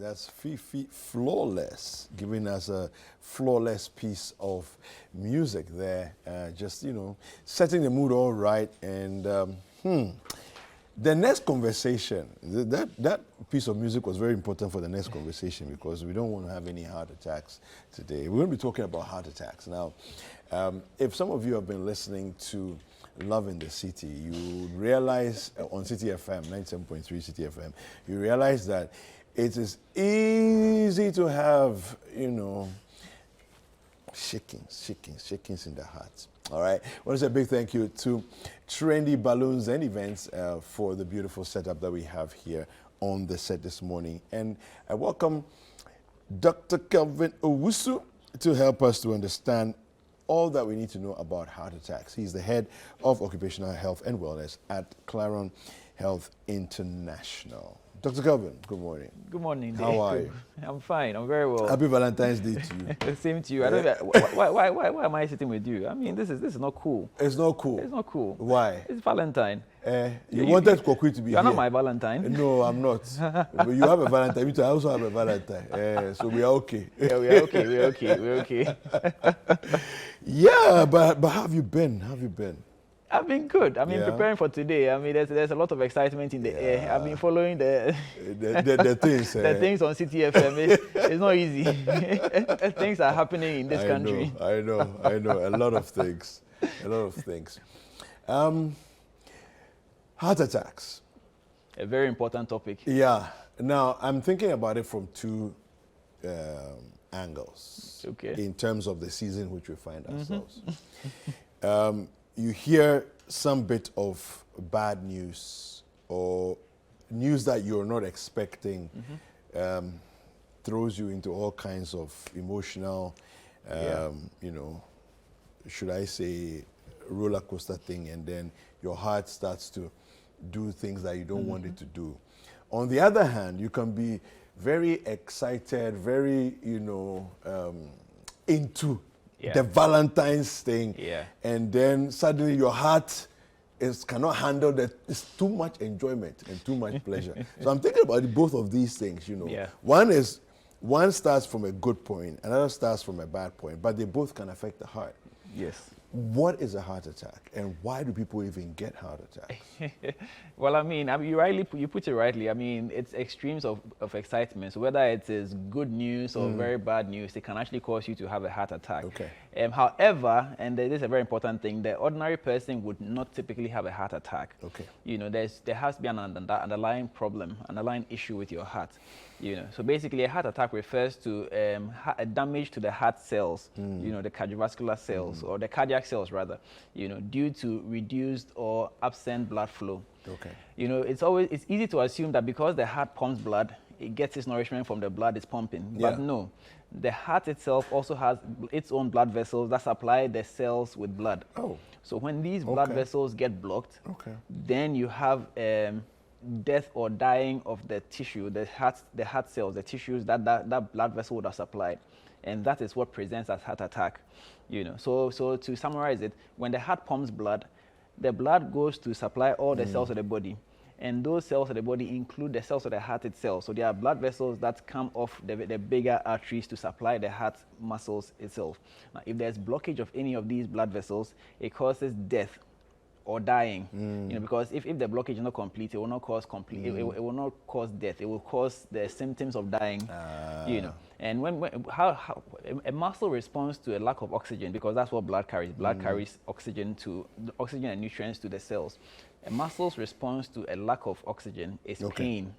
That's Fifi Flawless, giving us a flawless piece of music there. Just, setting the mood all right. And the next conversation, that piece of music was very important for the next conversation because we don't want to have any heart attacks today. We're going to be talking about heart attacks. Now, if some of you have been listening to Love in the City, you realize on Citi FM, 97.3 Citi FM, you realize that it is easy to have, shakings in the heart. All right. I want to say a big thank you to Trendy Balloons and Events for the beautiful setup that we have here on the set this morning. And I welcome Dr. Kelvin Owusu to help us to understand all that we need to know about heart attacks. He's the head of occupational health and wellness at Claron Health International. Dr. Kelvin, good morning. Good morning. How are you? I'm fine. I'm very well. Happy Valentine's Day to you. Same to you. I don't. Why am I sitting with you? I mean, this is not cool. It's not cool. It's not cool. Why? It's Valentine. You wanted Kokwi to be You're here. not my Valentine. No, I'm not. But you have a Valentine. Me too, I also have a Valentine. So we are okay. Yeah, we're okay. We're okay. Yeah, but how have you been? How have you been? I've been good. I mean, preparing for today. I mean, there's a lot of excitement in the air. I've been following the things. The things on Citi FM. It's not easy. Things are happening in this country. I know. A lot of things. Heart attacks. A very important topic. Yeah. Now, I'm thinking about it from two angles. Okay. In terms of the season which we find ourselves. You hear some bit of bad news or news that you're not expecting, throws you into all kinds of emotional, should I say, roller coaster thing, and then your heart starts to do things that you don't want it to do. On the other hand, you can be very excited, very, into the Valentine's thing, and then suddenly your heart cannot handle that. It's too much enjoyment and too much pleasure. So I'm thinking about both of these things. One starts from a good point, another starts from a bad point, but they both can affect the heart. Yes. What is a heart attack, and why do people even get heart attacks? Well, I mean, you put it rightly. I mean, it's extremes of excitement. So whether it is good news or very bad news, it can actually cause you to have a heart attack. Okay. However, and this is a very important thing, the ordinary person would not typically have a heart attack. Okay. There has to be an underlying problem, underlying issue with your heart. So basically, a heart attack refers to a damage to the heart cells, the cardiovascular cells or the cardiac cells rather, due to reduced or absent blood flow. Okay. It's easy to assume that because the heart pumps blood, it gets its nourishment from the blood it's pumping. But no, the heart itself also has its own blood vessels that supply the cells with blood. Oh. So when these blood vessels get blocked, then you have death or dying of the tissue, the heart cells, the tissues that blood vessel would have supplied. And that is what presents as heart attack. So to summarize it, when the heart pumps blood, the blood goes to supply all the cells of the body. And those cells of the body include the cells of the heart itself. So there are blood vessels that come off the bigger arteries to supply the heart muscles itself. Now, if there's blockage of any of these blood vessels, it causes death or dying, because if the blockage is not complete, it will not cause it will not cause death. It will cause the symptoms of dying, And how a muscle responds to a lack of oxygen, because that's what blood carries. Blood carries oxygen and nutrients to the cells. A muscle's response to a lack of oxygen is pain.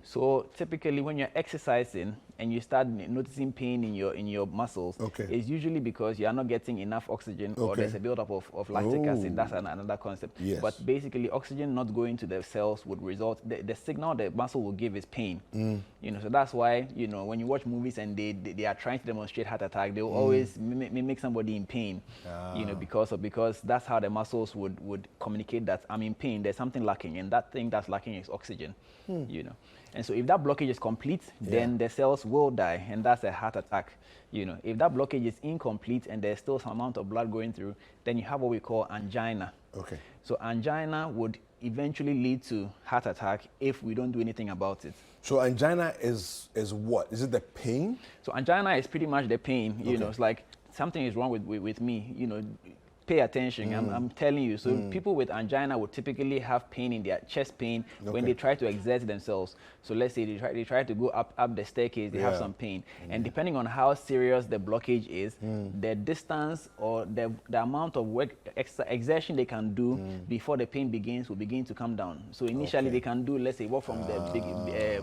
So typically, when you're exercising and you start noticing pain in your muscles, it's usually because you are not getting enough oxygen or there's a buildup of lactic acid. That's another concept. Yes. But basically, oxygen not going to the cells would result. The signal the muscle will give is pain. So that's why when you watch movies and they are trying to demonstrate heart attack, they will always mimic somebody in pain. Because that's how the muscles would communicate that I'm in pain. There's something lacking, and that thing that's lacking is oxygen. And so if that blockage is complete, then the cells will die, and that's a heart attack. If that blockage is incomplete and there's still some amount of blood going through, then you have what we call angina. Okay. So angina would eventually lead to heart attack if we don't do anything about it. So angina is what? Is it the pain? So angina is pretty much the pain. You Okay. know, it's like something is wrong with me. You know, pay attention. I'm telling you. So people with angina would typically have pain in their chest pain when they try to exert themselves. So let's say they try to go up the staircase, they have some pain. And depending on how serious the blockage is, the distance or the amount of work exertion they can do before the pain begins will begin to come down. So initially they can do, let's say, walk from the big,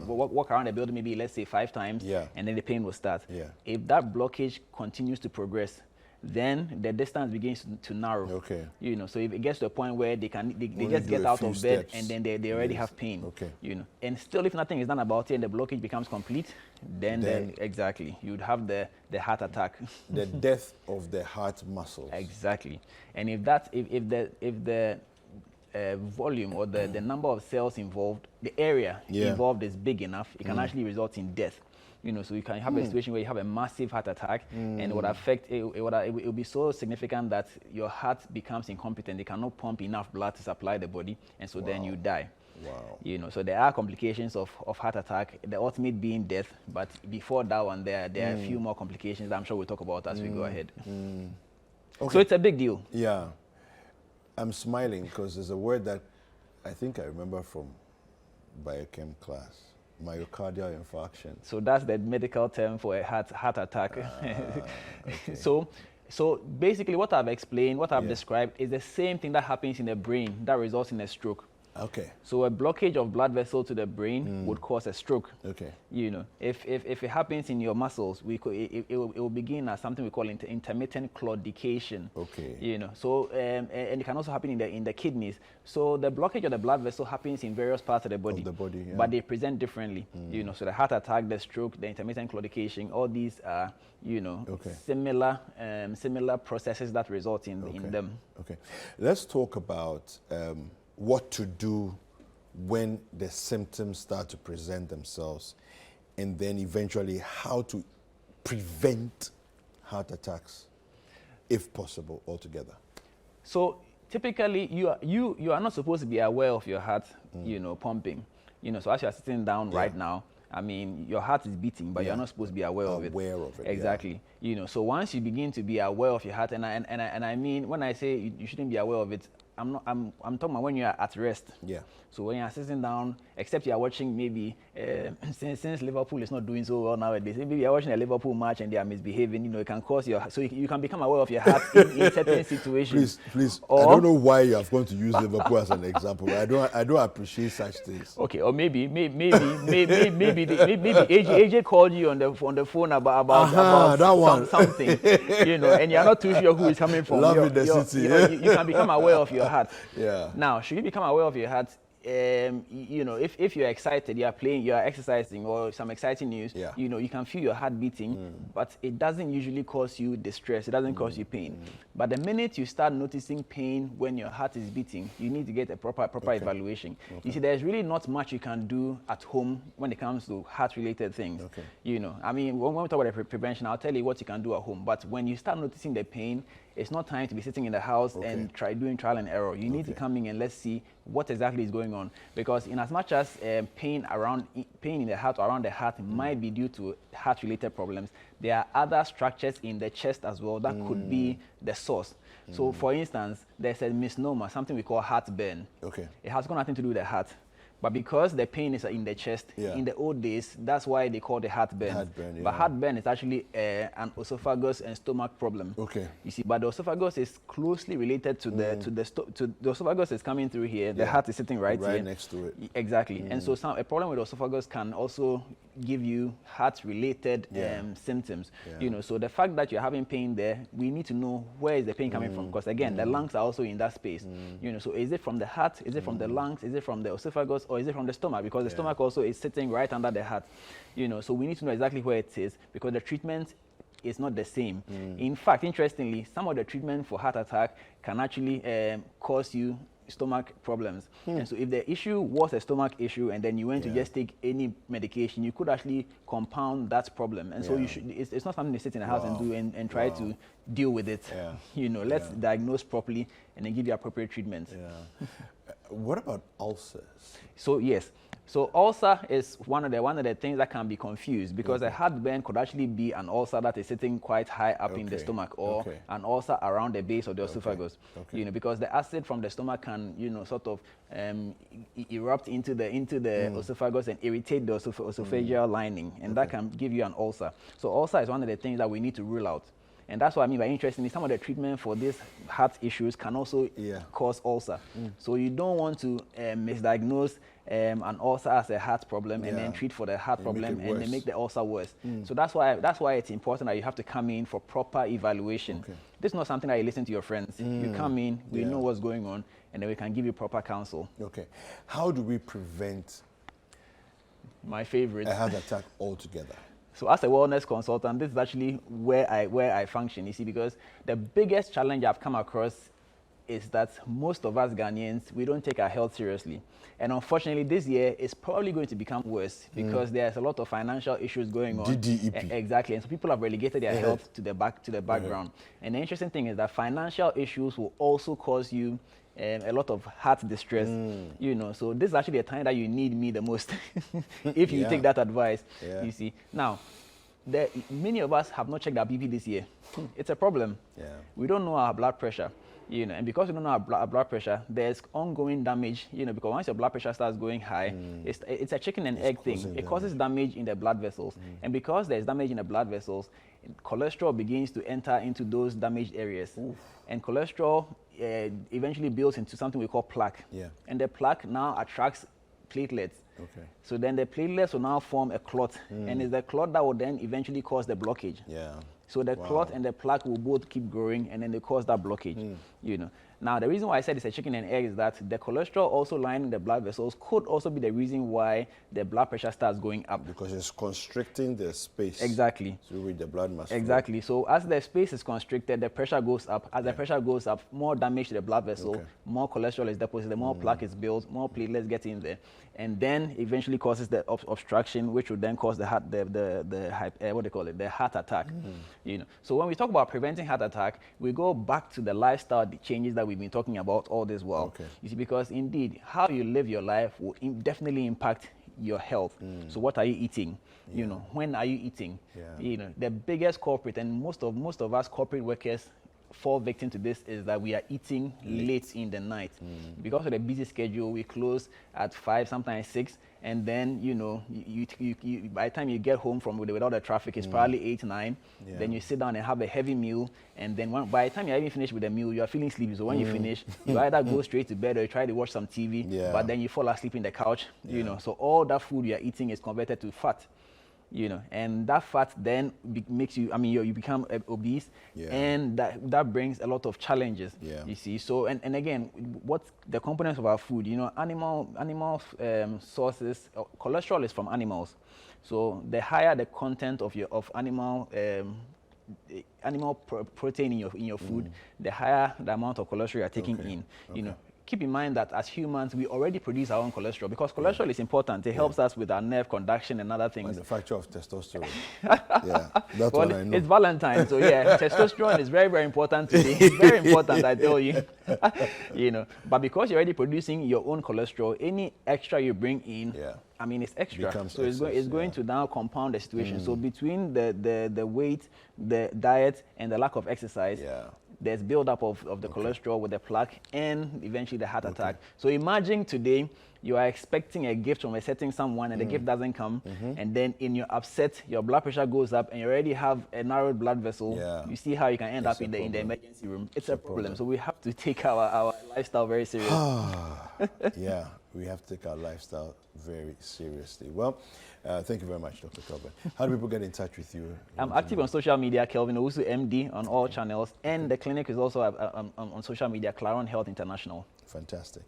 walk around the building maybe, let's say 5 times, and then the pain will start. If that blockage continues to progress, then the distance begins to narrow. Okay. You know, so if it gets to a point where they just get out of bed and then they already have pain. Okay. You know, and still if nothing is done about it and the blockage becomes complete, then exactly you'd have the heart attack. The death of the heart muscles. Exactly. And if the volume or the number of cells involved, the area involved is big enough, it can actually result in death. You know, so you can have a situation where you have a massive heart attack, and it would affect, it will be so significant that your heart becomes incompetent. They cannot pump enough blood to supply the body, and so then you die. Wow. You know, so there are complications of heart attack, the ultimate being death, but before that one, there are a few more complications that I'm sure we'll talk about as we go ahead. Okay. So it's a big deal. Yeah. I'm smiling because there's a word that I think I remember from biochem class. Myocardial infarction. So that's the medical term for a heart attack. Okay. So basically what I've explained, what I've described is the same thing that happens in the brain that results in a stroke. Okay. So a blockage of blood vessel to the brain would cause a stroke. Okay. You know, if it happens in your muscles, it will begin as something we call intermittent claudication. Okay. You know, so and it can also happen in the kidneys. So the blockage of the blood vessel happens in various parts of the body. But they present differently. You know, so the heart attack, the stroke, the intermittent claudication, all these are, you know, similar processes that result in them. Okay. Let's talk about what to do when the symptoms start to present themselves, and then eventually how to prevent heart attacks, if possible, altogether. So typically, you are not supposed to be aware of your heart, you know, pumping. You know, so as you are sitting down right now, I mean, your heart is beating, but you're not supposed to be aware of it. Exactly. You know, so once you begin to be aware of your heart, and I mean, when I say you shouldn't be aware of it, I'm talking about when you are at rest. Yeah. So when you are sitting down, except you are watching maybe since Liverpool is not doing so well nowadays, maybe you are watching a Liverpool match and they are misbehaving. You know, it can cause you can become aware of your heart in certain situations. Please. I don't know why you have gone to use Liverpool as an example. I don't appreciate such things. Okay, or maybe AJ called you on the phone about something, you know, and you're not too sure who is coming from. Citi. You know, you can become aware of your heart. Yeah. Now, should you become aware of your heart? You know, if you're excited, you are exercising, or some exciting news, you know, you can feel your heart beating, but it doesn't usually cause you distress. It doesn't cause you pain. But the minute you start noticing pain when your heart is beating, you need to get a proper evaluation. You see, there's really not much you can do at home when it comes to heart-related things. You know, I mean, when we talk about prevention, I'll tell you what you can do at home. But when you start noticing the pain, it's not time to be sitting in the house and doing trial and error. You need to come in and let's see what exactly is going on. Because in as much as pain in the heart or around the heart might be due to heart-related problems, there are other structures in the chest as well that could be the source. So for instance, there's a misnomer, something we call heartburn. It has got nothing to do with the heart. But because the pain is in the chest, in the old days, that's why they call it heartburn. But heartburn is actually an esophagus and stomach problem. You see, but the esophagus is closely related to the esophagus is coming through here. The heart is sitting right here. next to it. Exactly. And so a problem with the esophagus can also give you heart-related symptoms. You know, so the fact that you're having pain there, we need to know where is the pain coming from, because again, the lungs are also in that space. You know, so is it from the heart? Is it from the lungs? Is it from the esophagus? Or is it from the stomach? Because the stomach also is sitting right under the heart. You know, so we need to know exactly where it is, because the treatment is not the same. In fact, interestingly, some of the treatment for heart attack can actually cause you stomach problems. And so if the issue was a stomach issue and then you went to just take any medication, you could actually compound that problem. And so you should, it's not something to sit in the house and do and try to deal with it. You know, let's diagnose properly and then give you appropriate treatment. What about ulcers? So yes, so ulcer is one of the things that can be confused, because a heartburn could actually be an ulcer that is sitting quite high up in the stomach, or an ulcer around the base of the esophagus. You know, because the acid from the stomach can, you know, sort of erupt into the esophagus and irritate the esophageal lining, and that can give you an ulcer. So ulcer is one of the things that we need to rule out. And that's what I mean by interestingly, some of the treatment for these heart issues can also cause ulcer. So you don't want to misdiagnose an ulcer as a heart problem and then treat for the heart problem and then make the ulcer worse. So that's why it's important that you have to come in for proper evaluation. This is not something that you listen to your friends. You come in, we know what's going on, and then we can give you proper counsel. Okay. How do we prevent my favorite, a heart attack altogether? So as a wellness consultant, this is actually where I function, you see, because the biggest challenge I've come across is that most of us Ghanaians, we don't take our health seriously. And unfortunately, this year is probably going to become worse because there's a lot of financial issues going on. DDEP. Exactly. And so people have relegated their health to the background. And the interesting thing is that financial issues will also cause you a lot of heart distress, you know. So this is actually the time that you need me the most if you take that advice, you see. Now, many of us have not checked our BP this year. It's a problem. We don't know our blood pressure, you know, and because we don't know our blood pressure, there's ongoing damage, you know, because once your blood pressure starts going high, it's a chicken and egg thing. It causes damage in the blood vessels. And because there's damage in the blood vessels, cholesterol begins to enter into those damaged areas. And cholesterol eventually builds into something we call plaque. And the plaque now attracts platelets. So then the platelets will now form a clot. And it's the clot that will then eventually cause the blockage. So the clot and the plaque will both keep growing, and then they cause that blockage, you know. Now, the reason why I said it's a chicken and egg is that the cholesterol also lining the blood vessels could also be the reason why the blood pressure starts going up. Because it's constricting the space. Exactly. So with the blood must Exactly. So as the space is constricted, the pressure goes up. As the pressure goes up, more damage to the blood vessel, more cholesterol is deposited, more plaque is built, more platelets get in there, and then eventually causes the obstruction, which will then cause the heart, what they call it, the heart attack. You know. So when we talk about preventing heart attack, we go back to the lifestyle changes that we've been talking about all this while. You see, because indeed, how you live your life will definitely impact your health. So what are you eating? You know, when are you eating? You know, the biggest culprit, and most of us corporate workers fall victim to this, is that we are eating late in the night. Because of the busy schedule, we close at 5, sometimes 6, and then, you know, you by the time you get home from without the traffic, it's probably 8, 9. Then you sit down and have a heavy meal, and then by the time you're even finished with the meal, you are feeling sleepy. So when you finish, you either go straight to bed or you try to watch some TV, but then you fall asleep in the couch, you know. So all that food you are eating is converted to fat. You know, and that fat then makes you, I mean, you become obese, and that brings a lot of challenges, you see. So, and again, what's the components of our food? You know, animal sources, cholesterol is from animals. So the higher the content of animal protein in your food, the higher the amount of cholesterol you are taking in, you know. Keep in mind that as humans, we already produce our own cholesterol, because cholesterol is important. It helps us with our nerve conduction and other things. Manufacture of testosterone. That's what I know. It's Valentine, so testosterone is very, very important to me. It's very important, I tell you. You know, but because you're already producing your own cholesterol, any extra you bring in, I mean, it's extra. So it's going to now compound the situation. So between the weight, the diet, and the lack of exercise, there's buildup of the cholesterol with the plaque and eventually the heart attack. So imagine today you are expecting a gift from a certain someone and the gift doesn't come, and then in your upset, your blood pressure goes up and you already have a narrowed blood vessel. You see how you can end up in the emergency room. It's a problem. So we have to take our lifestyle very seriously. We have to take our lifestyle very seriously. Well, thank you very much, Dr. Kelvin. How do people get in touch with you? I'm active on social media, Kelvin Owusu MD, on all channels, and the clinic is also on social media, Claron Health International. Fantastic.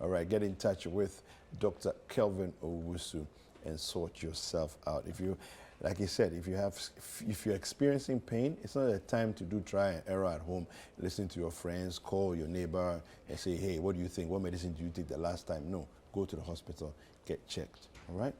All right, get in touch with Dr. Kelvin Owusu and sort yourself out. If you, like he said, if you're experiencing pain, it's not a time to do try and error at home. Listen to your friends, call your neighbor and say, hey, what do you think? What medicine did you take the last time? No, go to the hospital, get checked. All right?